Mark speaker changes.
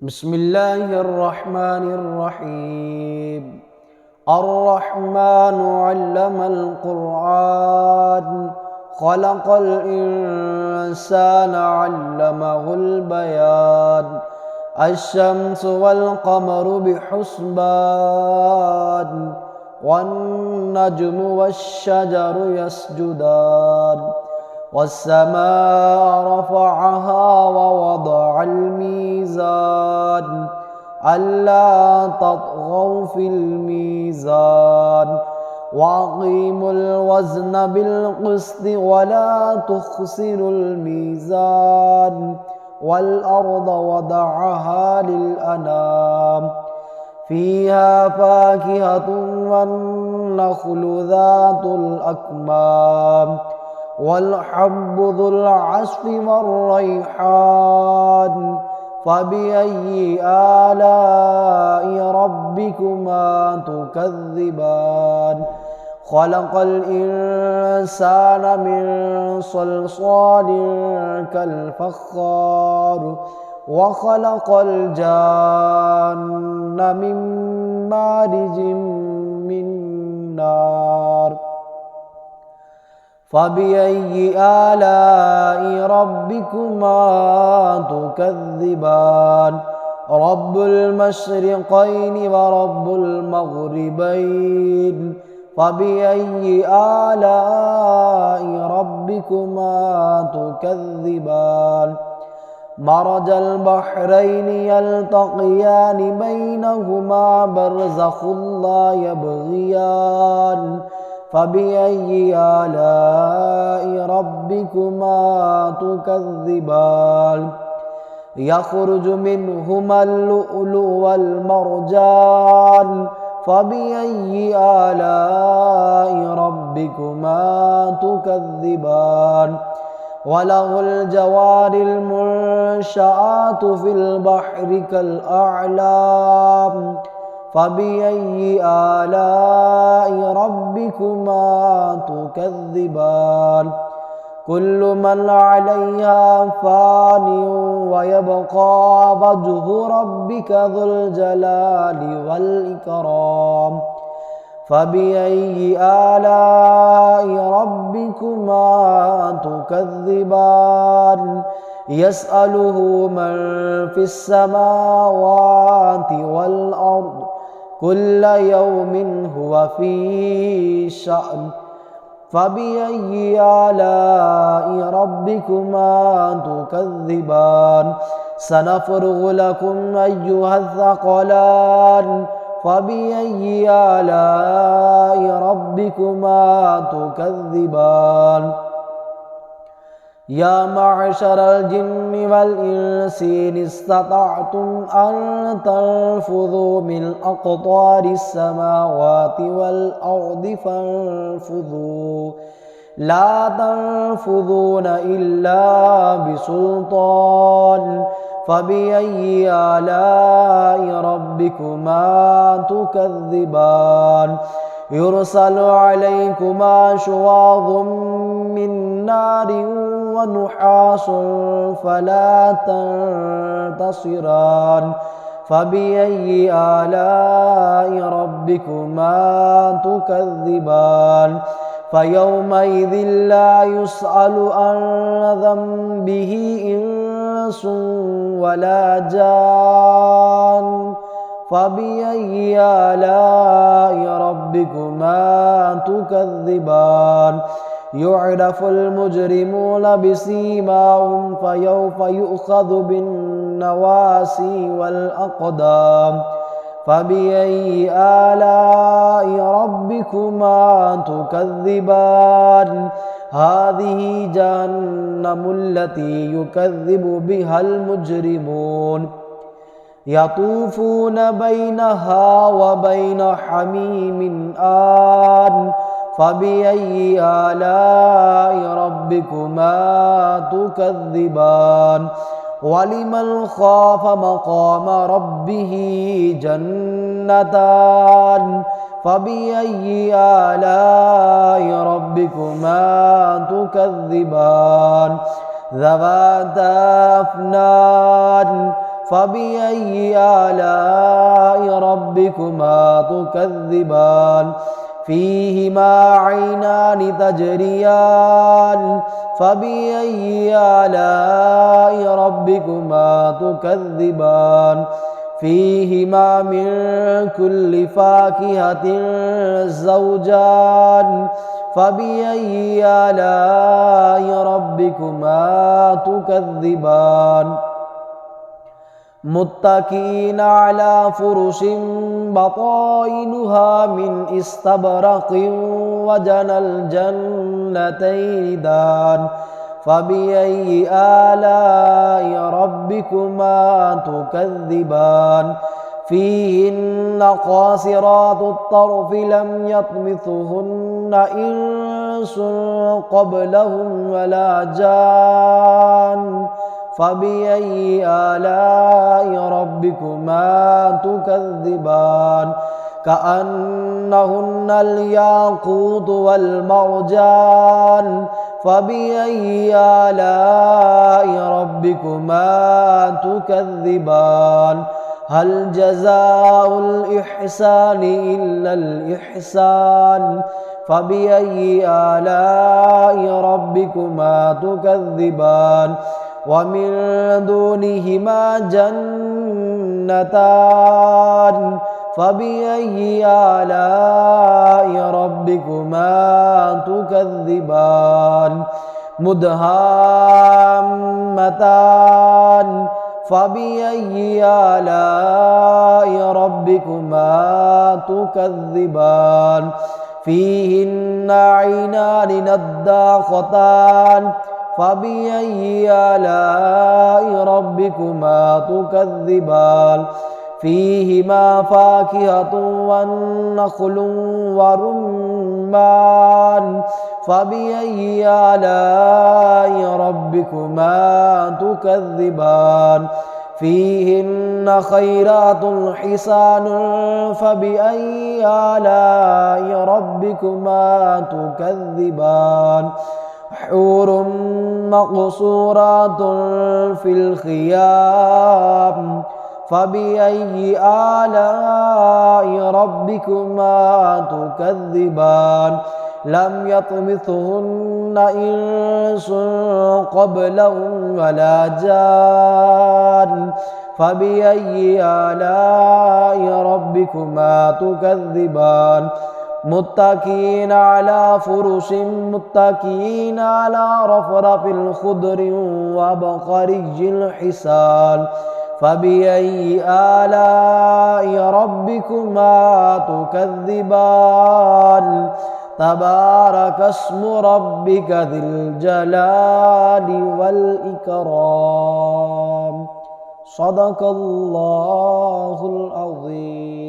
Speaker 1: بسم الله الرحمن الرحيم. الرحمن علم القرآن خلق الإنسان علمه البيان. الشمس والقمر بحسبان والنجم والشجر يسجدان والسماء رفعها ووضع الميزان ألا تطغوا في الميزان وأقيموا الوزن بالقسط ولا تخسروا الميزان والأرض وضعها للأنام فيها فاكهة والنخل ذات الأكمام والحب ذو العصف والريحان فبأي آلاء ربكما تكذبان خلق الإنسان من صلصال كالفخار وخلق الجان من مارج من نار فبأي آلاء ربكما تكذبان رب المشرقين ورب المغربين فبأي آلاء ربكما تكذبان مرج البحرين يلتقيان بينهما برزخ لا يبغيان فبأي آلاء ربكما تكذبان يخرج منهما اللؤلؤ والمرجان فبأي آلاء ربكما تكذبان وله الجوار المنشآت في البحر كالأعلام فبأي آلاء ربكما تكذبان كل من عليها فان ويبقى وجه ربك ذو الجلال والإكرام فبأي آلاء ربكما تكذبان يسأله من في السماوات والأرض كل يوم هو في شأن فبأي آلاء ربكما تكذبان سنفرغ لكم أيها الثقلان فبأي آلاء ربكما تكذبان يا معشر الجن والإنس إن استطعتم أن تنفذوا من أقطار السماوات والأرض فانفذوا لا تنفذون إلا بسلطان فبأي آلاء ربكما تكذبان يرسل عليكما شواظ من نار ونحاس فلا تنتصران فبأي آلاء ربكما تكذبان فيومئذ لا يسأل عن ذنبه إنس ولا جان فبأي آلاء ربكما تكذبان يعرف المجرمون بسيماهم فيوم يؤخذ بالنواسي والأقدام فبأي آلاء ربكما تكذبان هذه جهنم التي يكذب بها المجرمون يطوفون بينها وبين حميم آن فبأي آلاء ربكما تكذبان ولمن خاف مقام ربه جنتان فبأي آلاء ربكما تكذبان ذواتا أفنان فبأي آلاء ربكما تكذبان فيهما عينان تجريان فبأي آلاء ربكما تكذبان فيهما من كل فاكهة زوجان فبأي آلاء ربكما تكذبان متكئين على فرش بطائنها من استبرق وجنى الجنتين دان فبأي آلاء ربكما تكذبان فيهن قاصرات الطرف لم يطمثهن إنس قبلهم ولا جان فبأي آلاء ربكما تكذبان كأنهن الياقوت والمرجان فبأي آلاء ربكما تكذبان هل جزاء الإحسان إلا الإحسان فبأي آلاء ربكما تكذبان ومن دونهما جنتان فبأي آلاء ربكما تكذبان مدهامتان فبأي آلاء ربكما تكذبان فيهن عينان نضاختان فبأي آلاء ربكما تكذبان فيهما فاكهة والنخل ورمان فبأي آلاء ربكما تكذبان فيهن خيرات حسان فبأي آلاء ربكما تكذبان حور مقصورات في الخيام فبأي آلاء ربكما تكذبان لم يطمثهن إنس قبلهم ولا جان فبأي آلاء ربكما تكذبان متكئين على فرش متكئين على رفرف خضر وبقري حسان فبأي آلاء ربكما تكذبان تبارك اسم ربك ذي الجلال والإكرام صدق الله العظيم.